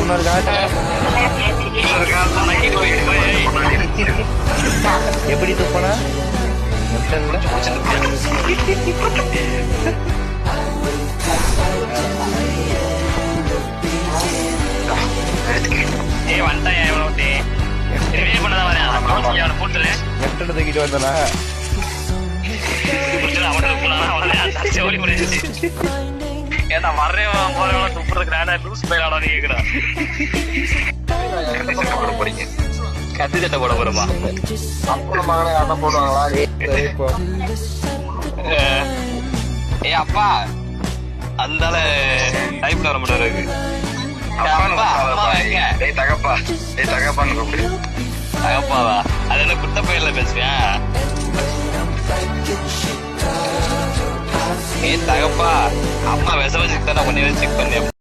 இன்னொரு காட்டு. எப்படி துப்பனா தூக்கிட்டு வந்தனா ஏன்னா வர்றேன் போறவங்க துப்புறதுக்கு லூஸ் பயிலாட கேக்குறா கத்து சட்டை போட போறமா மகனை அண்ணன் போடுவாங்களா? ஏ அப்பா அந்தால டைப்ல வர மாட்டாரு தகப்பாவா அது என்ன குட்ட பயிர்ல பேசுவேன். ஏ தகப்பா அம்மா விஷ வச்சுக்கிட்டா நான் உன்னை செக் பண்ணேன்.